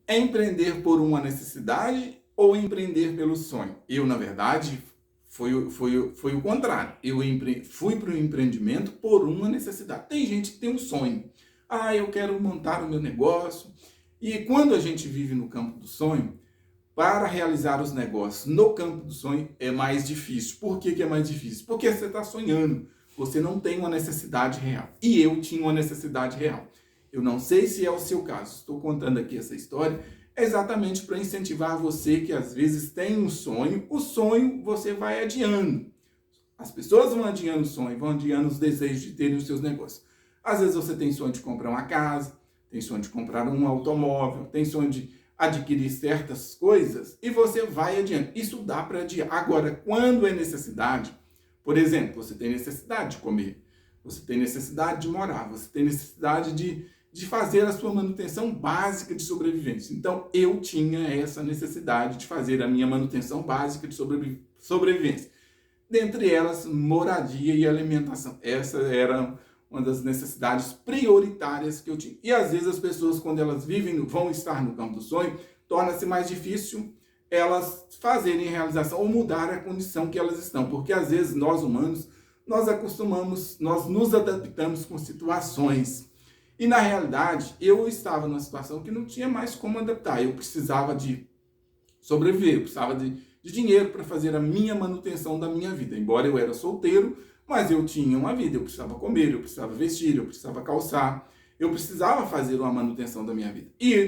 É empreender por uma necessidade ou empreender pelo sonho? Eu, na verdade, foi o contrário. Fui para o empreendimento por uma necessidade. Tem gente que tem um sonho. Ah, eu quero montar o meu negócio. E quando a gente vive no campo do sonho, para realizar os negócios no campo do sonho é mais difícil. Por que é mais difícil? Porque você está sonhando. Você não tem uma necessidade real. E eu tinha uma necessidade real. Eu não sei se é o seu caso. Estou contando aqui essa história exatamente para incentivar você que às vezes tem um sonho. O sonho você vai adiando. As pessoas vão adiando o sonho, vão adiando os desejos de terem os seus negócios. Às vezes você tem sonho de comprar uma casa, tem sonho de comprar um automóvel, tem sonho de adquirir certas coisas e você vai adiando. Isso dá para adiar. Agora, quando é necessidade, por exemplo, você tem necessidade de comer, você tem necessidade de morar, você tem necessidade de fazer a sua manutenção básica de sobrevivência. Então, eu tinha essa necessidade de fazer a minha manutenção básica de sobrevivência. Dentre elas, moradia e alimentação. Essa era uma das necessidades prioritárias que eu tinha. E às vezes as pessoas, quando elas vão estar no campo do sonho, torna-se mais difícil elas fazerem a realização ou mudar a condição que elas estão. Porque às vezes nós humanos, nós nos adaptamos com situações. E na realidade, eu estava numa situação que não tinha mais como adaptar. Eu precisava de sobreviver, eu precisava de dinheiro para fazer a minha manutenção da minha vida. Embora eu era solteiro, mas eu tinha uma vida, eu precisava comer, eu precisava vestir, eu precisava calçar, eu precisava fazer uma manutenção da minha vida. E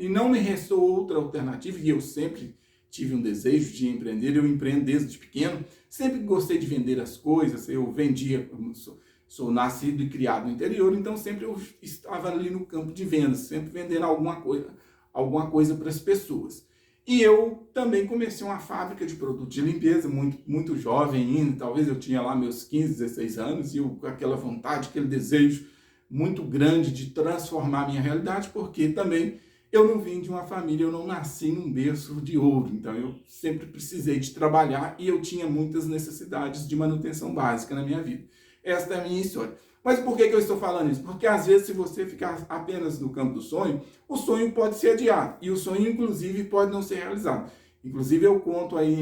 não me restou outra alternativa, e eu sempre tive um desejo de empreender, eu empreendo desde pequeno, sempre gostei de vender as coisas, eu vendia, sou nascido e criado no interior, então sempre eu estava ali no campo de vendas, sempre vendendo alguma coisa para as pessoas. E eu também comecei uma fábrica de produtos de limpeza, muito jovem ainda, talvez eu tinha lá meus 15, 16 anos, e eu com aquela vontade, aquele desejo muito grande de transformar a minha realidade, porque também eu não vim de uma família, eu não nasci num berço de ouro, então eu sempre precisei de trabalhar e eu tinha muitas necessidades de manutenção básica na minha vida. Esta é a minha história. Mas por que eu estou falando isso? Porque às vezes, se você ficar apenas no campo do sonho, o sonho pode ser adiado. E o sonho, inclusive, pode não ser realizado. Inclusive, eu conto aí,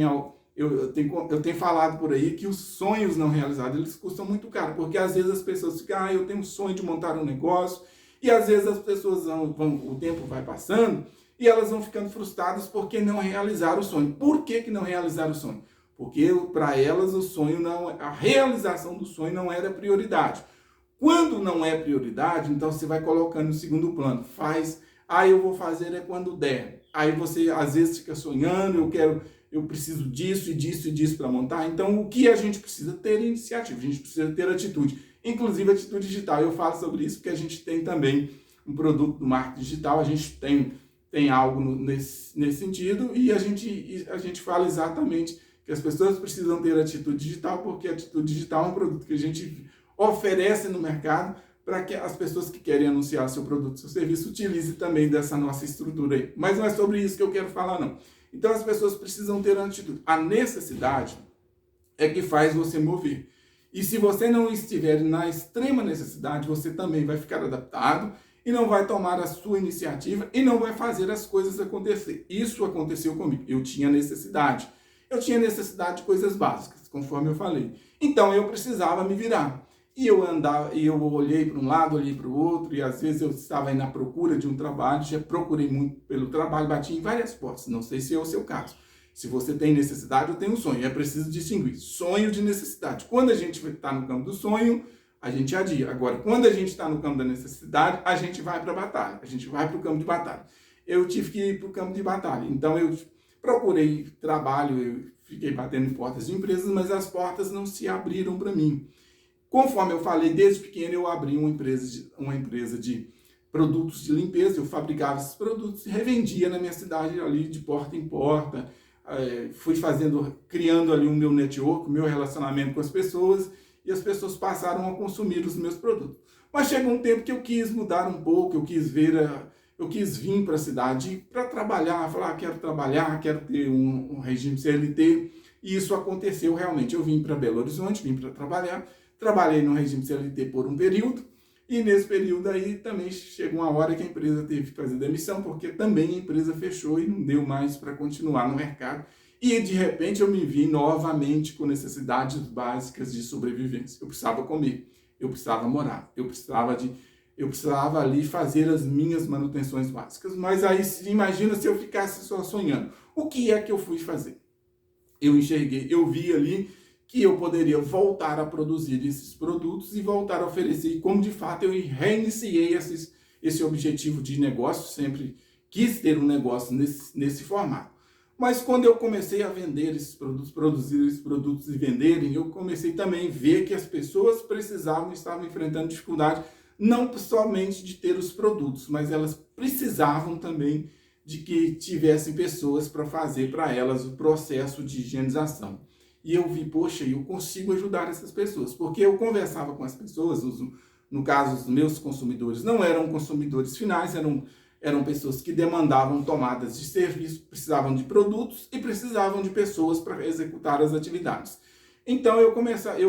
eu tenho falado por aí que os sonhos não realizados, eles custam muito caro. Porque às vezes as pessoas ficam, eu tenho um sonho de montar um negócio. E às vezes as pessoas o tempo vai passando e elas vão ficando frustradas porque não realizaram o sonho. Por que não realizaram o sonho? Porque para elas a realização do sonho não era prioridade. Quando não é prioridade, então você vai colocando no segundo plano. Eu vou fazer quando der. Aí você às vezes fica sonhando, eu preciso disso e disso e disso para montar. Então o que a gente precisa ter iniciativa, a gente precisa ter atitude. Inclusive atitude digital. Eu falo sobre isso porque a gente tem também um produto do marketing digital, a gente tem algo nesse sentido e a gente fala exatamente que as pessoas precisam ter atitude digital, porque a atitude digital é um produto que a gente oferece no mercado para que as pessoas que querem anunciar seu produto, seu serviço, utilizem também dessa nossa estrutura aí. Mas não é sobre isso que eu quero falar, não. Então as pessoas precisam ter atitude. A necessidade é que faz você mover. E se você não estiver na extrema necessidade, você também vai ficar adaptado e não vai tomar a sua iniciativa e não vai fazer as coisas acontecer. Isso aconteceu comigo. Eu tinha necessidade. Eu tinha necessidade de coisas básicas, conforme eu falei. Então eu precisava me virar. E eu olhei para um lado, olhei para o outro, e às vezes eu estava aí na procura de um trabalho, já procurei muito pelo trabalho, bati em várias portas. Não sei se é o seu caso. Se você tem necessidade, eu tenho um sonho. É preciso distinguir sonho de necessidade. Quando a gente está no campo do sonho, a gente adia. Agora, quando a gente está no campo da necessidade, a gente vai para a batalha. A gente vai para o campo de batalha. Eu tive que ir para o campo de batalha. Então, eu procurei trabalho, eu fiquei batendo em portas de empresas, mas as portas não se abriram para mim. Conforme eu falei, desde pequeno eu abri uma empresa de produtos de limpeza, eu fabricava esses produtos e revendia na minha cidade ali de porta em porta. Fui criando ali o meu network, o meu relacionamento com as pessoas, e as pessoas passaram a consumir os meus produtos. Mas chegou um tempo que eu quis mudar um pouco, eu quis vir para a cidade para trabalhar, falar, quero trabalhar, quero ter um regime CLT, e isso aconteceu realmente. Eu vim para Belo Horizonte, vim para trabalhar, trabalhei no regime CLT por um período, E nesse período aí também chegou uma hora que a empresa teve que fazer demissão, porque também a empresa fechou e não deu mais para continuar no mercado. E de repente eu me vi novamente com necessidades básicas de sobrevivência. Eu precisava comer, eu precisava morar, eu precisava ali fazer as minhas manutenções básicas. Mas aí imagina se eu ficasse só sonhando. O que é que eu fui fazer? Eu enxerguei, eu vi ali que eu poderia voltar a produzir esses produtos e voltar a oferecer. E como de fato eu reiniciei esse objetivo de negócio, sempre quis ter um negócio nesse formato. Mas quando eu comecei a vender esses produtos, produzir esses produtos e venderem, eu comecei também a ver que as pessoas estavam enfrentando dificuldade, não somente de ter os produtos, mas elas precisavam também de que tivessem pessoas para fazer para elas o processo de higienização. E eu vi, poxa, eu consigo ajudar essas pessoas, porque eu conversava com as pessoas, no caso, os meus consumidores não eram consumidores finais, eram pessoas que demandavam tomadas de serviço, precisavam de produtos e precisavam de pessoas para executar as atividades. Então, eu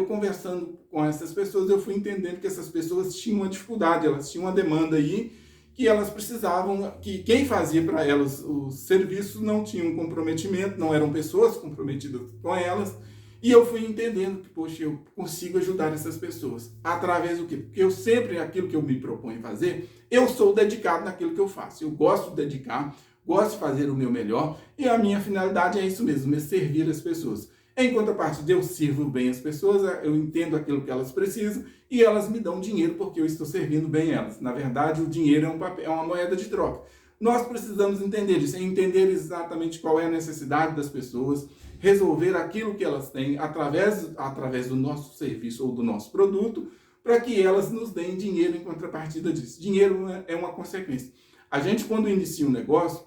conversando com essas pessoas, eu fui entendendo que essas pessoas tinham uma dificuldade, elas tinham uma demanda aí, que elas precisavam, que quem fazia para elas os serviços não tinha um comprometimento, não eram pessoas comprometidas com elas, e eu fui entendendo que, poxa, eu consigo ajudar essas pessoas. Através do quê? Porque eu sempre, aquilo que eu me proponho fazer, eu sou dedicado naquilo que eu faço. Eu gosto de dedicar, gosto de fazer o meu melhor, e a minha finalidade é isso mesmo, é servir as pessoas. Em contrapartida, eu sirvo bem as pessoas, eu entendo aquilo que elas precisam e elas me dão dinheiro porque eu estou servindo bem elas. Na verdade, o dinheiro é uma moeda de troca. Nós precisamos entender isso, entender exatamente qual é a necessidade das pessoas, resolver aquilo que elas têm através do nosso serviço ou do nosso produto, para que elas nos deem dinheiro em contrapartida disso. Dinheiro é uma consequência. A gente, quando inicia um negócio,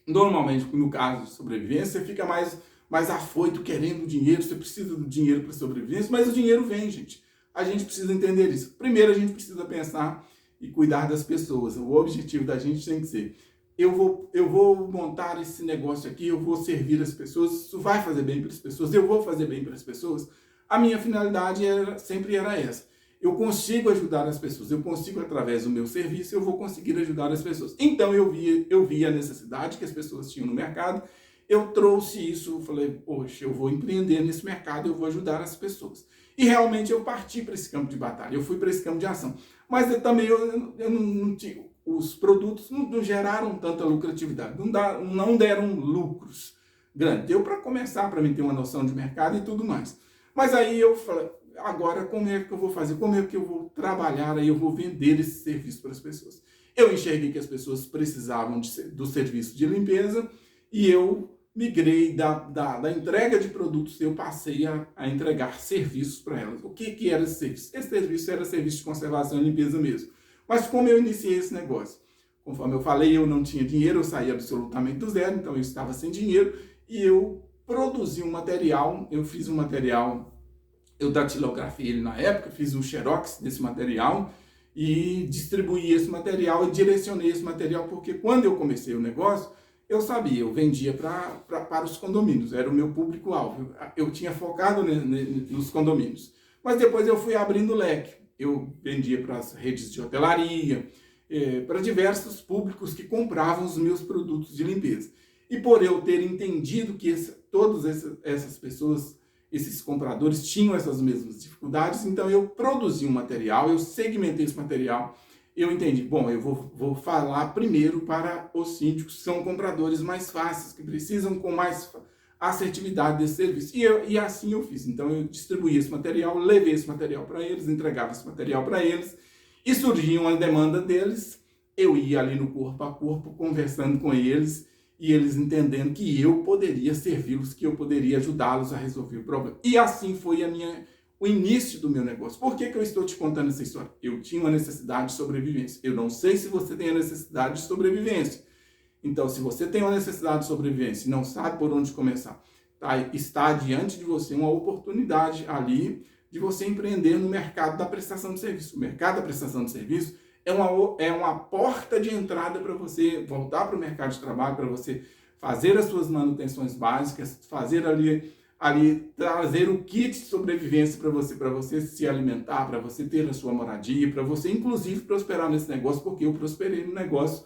normalmente, no caso de sobrevivência, você fica mais afoito, querendo dinheiro, você precisa do dinheiro para sobrevivência, mas o dinheiro vem, gente. A gente precisa entender isso. Primeiro, a gente precisa pensar e cuidar das pessoas. O objetivo da gente tem que ser, eu vou montar esse negócio aqui, eu vou servir as pessoas, isso vai fazer bem para as pessoas, eu vou fazer bem para as pessoas. A minha finalidade sempre era essa. Eu consigo ajudar as pessoas, eu consigo, através do meu serviço, eu vou conseguir ajudar as pessoas. Então, eu vi a necessidade que as pessoas tinham no mercado, eu trouxe isso, falei, poxa, eu vou empreender nesse mercado, eu vou ajudar as pessoas. E realmente eu parti para esse campo de batalha, eu fui para esse campo de ação. Mas eu também não tinha, os produtos não geraram tanta lucratividade, não deram lucros grandes. Deu para começar, para mim ter uma noção de mercado e tudo mais. Mas aí eu falei, agora como é que eu vou fazer? Como é que eu vou trabalhar? Aí eu vou vender esse serviço para as pessoas. Eu enxerguei que as pessoas precisavam do serviço de limpeza e eu migrei da entrega de produtos, eu passei a entregar serviços para elas. O que era esse serviço? Esse serviço era serviço de conservação e limpeza mesmo. Mas como eu iniciei esse negócio? Conforme eu falei, eu não tinha dinheiro, eu saí absolutamente do zero, então eu estava sem dinheiro e eu produzi um material, eu fiz um material, eu datilografei ele na época, fiz um xerox desse material e distribuí esse material e direcionei esse material, porque quando eu comecei o negócio, eu sabia, eu vendia para os condomínios, era o meu público-alvo. Eu tinha focado nos condomínios. Mas depois eu fui abrindo o leque. Eu vendia para as redes de hotelaria, para diversos públicos que compravam os meus produtos de limpeza. E por eu ter entendido que todas essas pessoas, esses compradores, tinham essas mesmas dificuldades, então eu produzi um material, eu segmentei esse material. Eu entendi, bom, eu vou falar primeiro para os síndicos, que são compradores mais fáceis, que precisam com mais assertividade desse serviço. E assim eu fiz. Então eu distribuí esse material, levei esse material para eles, entregava esse material para eles, e surgia uma demanda deles, eu ia ali no corpo a corpo, conversando com eles, e eles entendendo que eu poderia servi-los, que eu poderia ajudá-los a resolver o problema. E assim foi o início do meu negócio. Por que eu estou te contando essa história? Eu tinha uma necessidade de sobrevivência. Eu não sei se você tem a necessidade de sobrevivência. Então, se você tem uma necessidade de sobrevivência e não sabe por onde começar, está diante de você uma oportunidade ali de você empreender no mercado da prestação de serviço. O mercado da prestação de serviço é uma porta de entrada para você voltar para o mercado de trabalho, para você fazer as suas manutenções básicas, fazer ali ali trazer o kit de sobrevivência para você se alimentar, para você ter a sua moradia, para você inclusive prosperar nesse negócio, porque eu prosperei no negócio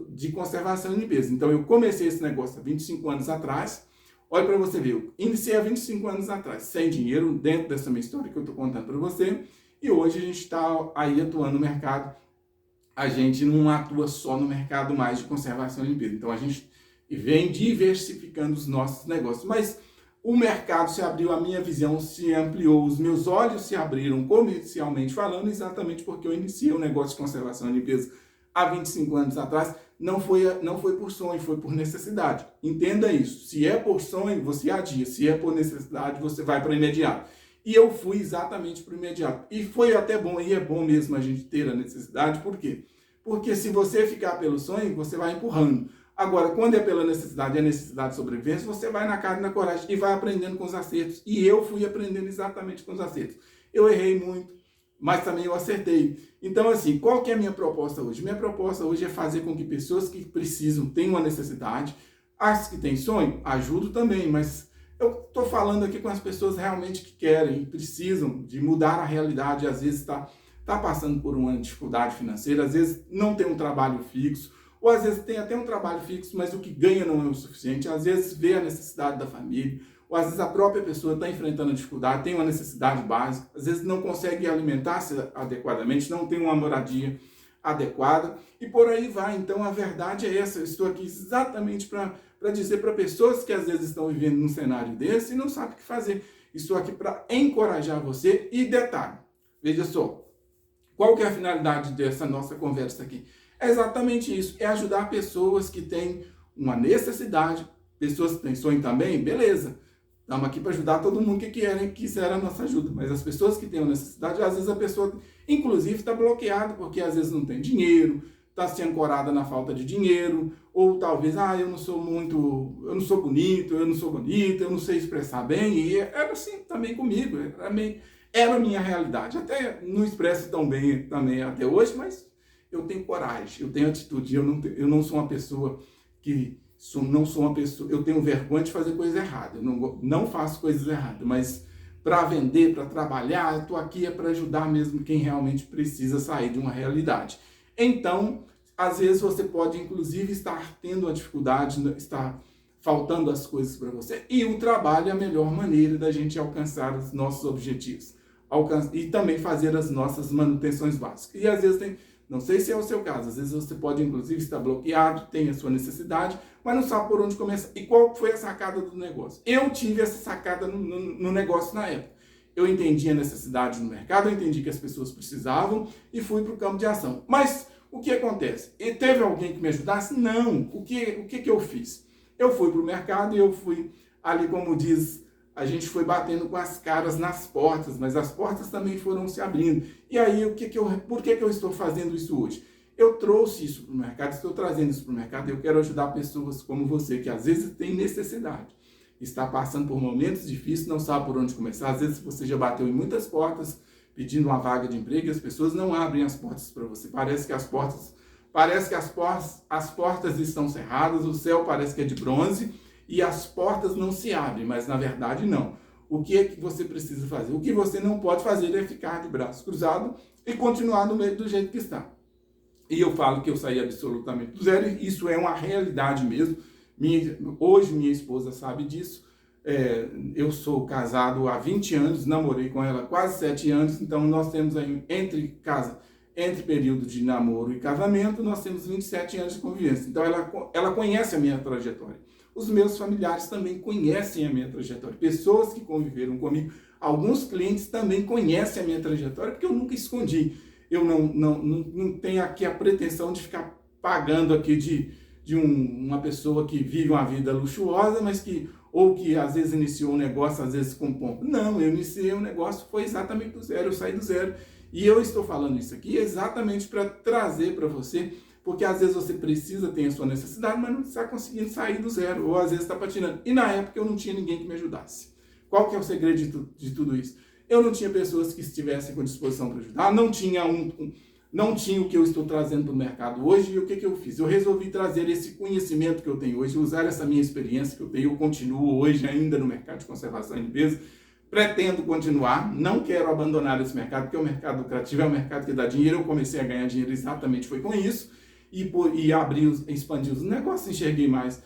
de conservação e limpeza. Então eu comecei esse negócio há 25 anos atrás. Olha para você ver, eu iniciei há 25 anos atrás, sem dinheiro, dentro dessa minha história que eu estou contando para você, e hoje a gente está aí atuando no mercado. A gente não atua só no mercado mais de conservação e limpeza, então a gente vem diversificando os nossos negócios, mas o mercado se abriu, a minha visão se ampliou, os meus olhos se abriram comercialmente falando, exatamente porque eu iniciei o negócio de conservação e limpeza há 25 anos atrás. Não foi por sonho, foi por necessidade. Entenda isso. Se é por sonho, você adia. Se é por necessidade, você vai para o imediato. E eu fui exatamente para o imediato. E foi até bom, e é bom mesmo a gente ter a necessidade. Por quê? Porque se você ficar pelo sonho, você vai empurrando. Agora, quando é pela necessidade, é necessidade de sobrevivência, você vai na cara e na coragem e vai aprendendo com os acertos. E eu fui aprendendo exatamente com os acertos. Eu errei muito, mas também eu acertei. Então, assim, qual que é a minha proposta hoje? Minha proposta hoje é fazer com que pessoas que precisam, tenham uma necessidade, as que têm sonho, ajudo também, mas eu estou falando aqui com as pessoas realmente que querem e precisam de mudar a realidade, às vezes está passando por uma dificuldade financeira, às vezes não tem um trabalho fixo, ou às vezes tem até um trabalho fixo, mas o que ganha não é o suficiente, às vezes vê a necessidade da família, ou às vezes a própria pessoa está enfrentando a dificuldade, tem uma necessidade básica, às vezes não consegue alimentar-se adequadamente, não tem uma moradia adequada, e por aí vai. Então a verdade é essa, eu estou aqui exatamente para dizer para pessoas que às vezes estão vivendo num cenário desse e não sabem o que fazer. Estou aqui para encorajar você. E detalhe, veja só, qual que é a finalidade dessa nossa conversa aqui? É exatamente isso, é ajudar pessoas que têm uma necessidade, pessoas que têm sonho também, beleza. Estamos aqui para ajudar todo mundo que quiser a nossa ajuda. Mas as pessoas que têm uma necessidade, às vezes a pessoa, inclusive, está bloqueada, porque às vezes não tem dinheiro, está se ancorada na falta de dinheiro, ou talvez, eu não sou bonito, eu não sou bonita, eu não sei expressar bem. E era assim também comigo, era a minha realidade. Até não expresso tão bem também até hoje, mas eu tenho coragem, eu tenho atitude, eu não sou uma pessoa que... não sou uma pessoa, eu tenho vergonha de fazer coisa errada, eu não faço coisas erradas, mas para vender, para trabalhar, eu estou aqui para ajudar mesmo quem realmente precisa sair de uma realidade. Então, às vezes você pode inclusive estar tendo uma dificuldade, estar faltando as coisas para você, e o trabalho é a melhor maneira da gente alcançar os nossos objetivos, e também fazer as nossas manutenções básicas. E às vezes não sei se é o seu caso, às vezes você pode inclusive estar bloqueado, tem a sua necessidade, mas não sabe por onde começar. E qual foi a sacada do negócio? Eu tive essa sacada no negócio na época. Eu entendi a necessidade no mercado, eu entendi que as pessoas precisavam e fui para o campo de ação. Mas o que acontece? E teve alguém que me ajudasse? Não. O que eu fiz? Eu fui para o mercado e eu fui ali, como diz, a gente foi batendo com as caras nas portas, mas as portas também foram se abrindo. E aí, por que eu estou fazendo isso hoje? Eu trouxe isso para o mercado, estou trazendo isso para o mercado, e eu quero ajudar pessoas como você, que às vezes tem necessidade, está passando por momentos difíceis, não sabe por onde começar. Às vezes você já bateu em muitas portas pedindo uma vaga de emprego e as pessoas não abrem as portas para você. Parece que as portas estão cerradas, o céu parece que é de bronze, e as portas não se abrem, mas na verdade não. O que é que você precisa fazer? O que você não pode fazer é ficar de braços cruzados e continuar no meio do jeito que está. E eu falo que eu saí absolutamente do zero, e isso é uma realidade mesmo. Hoje minha esposa sabe disso. Eu sou casado há 20 anos, namorei com ela quase 7 anos, então nós temos aí entre período de namoro e casamento, nós temos 27 anos de convivência. Então ela conhece a minha trajetória. Os meus familiares também conhecem a minha trajetória. Pessoas que conviveram comigo, alguns clientes também conhecem a minha trajetória, porque eu nunca escondi. Eu não tenho aqui a pretensão de ficar pagando aqui de uma pessoa que vive uma vida luxuosa, mas que às vezes iniciou um negócio, às vezes com pompa. Não, eu iniciei um negócio, foi exatamente do zero, eu saí do zero. E eu estou falando isso aqui exatamente para trazer para você, porque às vezes você precisa, tem a sua necessidade, mas não está conseguindo sair do zero, ou às vezes está patinando. E na época eu não tinha ninguém que me ajudasse. Qual que é o segredo de tudo isso? Eu não tinha pessoas que estivessem com disposição para ajudar, não tinha não tinha o que eu estou trazendo para o mercado hoje, e o que eu fiz? Eu resolvi trazer esse conhecimento que eu tenho hoje, usar essa minha experiência que eu tenho, eu continuo hoje ainda no mercado de conservação e limpeza, pretendo continuar, não quero abandonar esse mercado, porque o mercado lucrativo é um mercado que dá dinheiro, eu comecei a ganhar dinheiro exatamente foi com isso, e abri, expandi os negócios, enxerguei mais,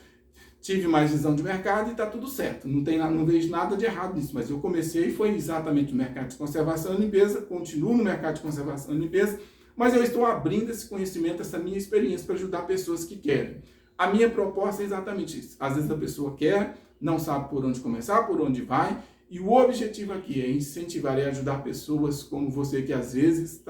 tive mais visão de mercado e está tudo certo, não vejo nada de errado nisso, mas eu comecei, foi exatamente no mercado de conservação e limpeza, continuo no mercado de conservação e limpeza, mas eu estou abrindo esse conhecimento, essa minha experiência para ajudar pessoas que querem. A minha proposta é exatamente isso. Às vezes a pessoa quer, não sabe por onde começar, por onde vai, e o objetivo aqui é incentivar e ajudar pessoas como você que às vezes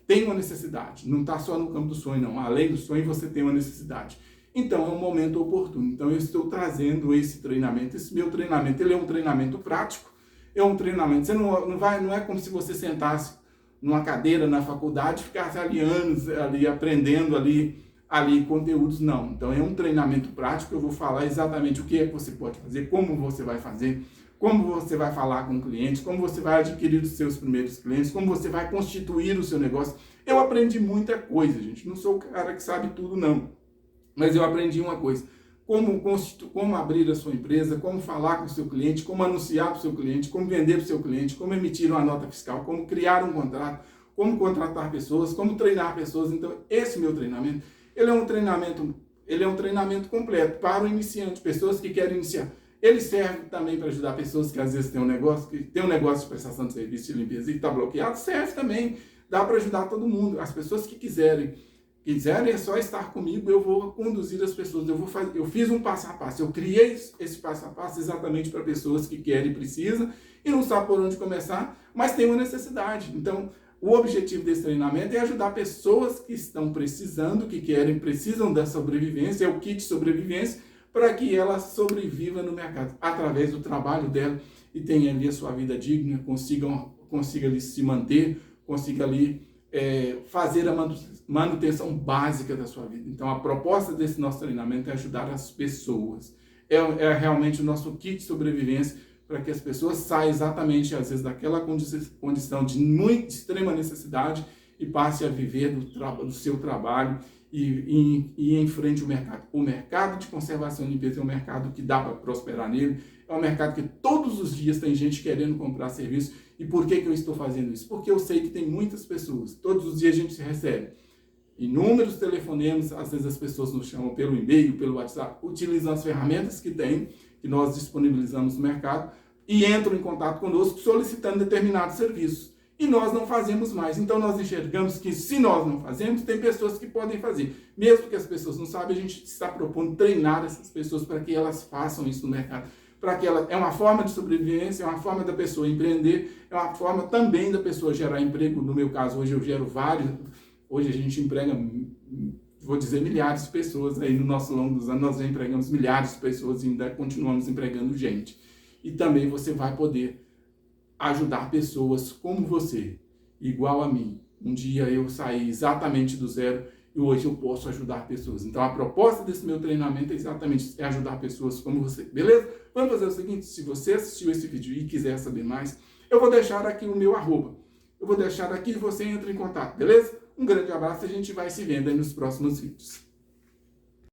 tem uma necessidade. Não está só no campo do sonho, não. Além do sonho, você tem uma necessidade. Então é um momento oportuno. Então eu estou trazendo esse treinamento. Esse meu treinamento, ele é um treinamento prático. É um treinamento. Você não é como se você sentasse numa cadeira na faculdade, ficasse ali anos ali aprendendo ali conteúdos, não. Então é um treinamento prático, eu vou falar exatamente o que é que você pode fazer, como você vai fazer, como você vai falar com o cliente, como você vai adquirir os seus primeiros clientes, como você vai constituir o seu negócio. Eu aprendi muita coisa, gente, não sou o cara que sabe tudo, não. Mas eu aprendi uma coisa, como abrir a sua empresa, como falar com o seu cliente, como anunciar para o seu cliente, como vender para o seu cliente, como emitir uma nota fiscal, como criar um contrato, como contratar pessoas, como treinar pessoas. Então, esse meu treinamento, ele é um treinamento completo para o iniciante, pessoas que querem iniciar. Ele serve também para ajudar pessoas que às vezes têm um negócio de prestação de serviço de limpeza e está bloqueado, serve também, dá para ajudar todo mundo. As pessoas que quiserem é só estar comigo, eu vou conduzir as pessoas, eu fiz um passo a passo, eu criei esse passo a passo exatamente para pessoas que querem e precisam e não sabem por onde começar, mas tem uma necessidade. Então, o objetivo desse treinamento é ajudar pessoas que estão precisando, precisam da sobrevivência, é o kit sobrevivência, para que ela sobreviva no mercado, através do trabalho dela e tenha ali a sua vida digna, consiga ali se manter, consiga ali fazer a manutenção básica da sua vida. Então, a proposta desse nosso treinamento é ajudar as pessoas. É realmente o nosso kit de sobrevivência para que as pessoas saiam exatamente, às vezes, daquela condição de extrema necessidade e passe a viver do seu trabalho e enfrente o mercado. O mercado de conservação e limpeza é um mercado que dá para prosperar nele, é um mercado que todos os dias tem gente querendo comprar serviço. E por que eu estou fazendo isso? Porque eu sei que tem muitas pessoas, todos os dias a gente recebe inúmeros telefonemas, às vezes as pessoas nos chamam pelo e-mail, pelo WhatsApp, utilizam as ferramentas que nós disponibilizamos no mercado e entram em contato conosco solicitando determinados serviços. E nós não fazemos mais. Então nós enxergamos que se nós não fazemos, tem pessoas que podem fazer. Mesmo que as pessoas não saibam, a gente está propondo treinar essas pessoas para que elas façam isso no mercado. É uma forma de sobrevivência, é uma forma da pessoa empreender, é uma forma também da pessoa gerar emprego. No meu caso, hoje eu gero vários, hoje a gente emprega, vou dizer, milhares de pessoas, aí no nosso longo dos anos nós já empregamos milhares de pessoas e ainda continuamos empregando gente. E também você vai poder ajudar pessoas como você, igual a mim. Um dia eu saí exatamente do zero e hoje eu posso ajudar pessoas. Então a proposta desse meu treinamento é exatamente ajudar pessoas como você, beleza? Vamos fazer o seguinte, se você assistiu esse vídeo e quiser saber mais, eu vou deixar aqui o meu @. Eu vou deixar aqui e você entra em contato, beleza? Um grande abraço e a gente vai se vendo aí nos próximos vídeos.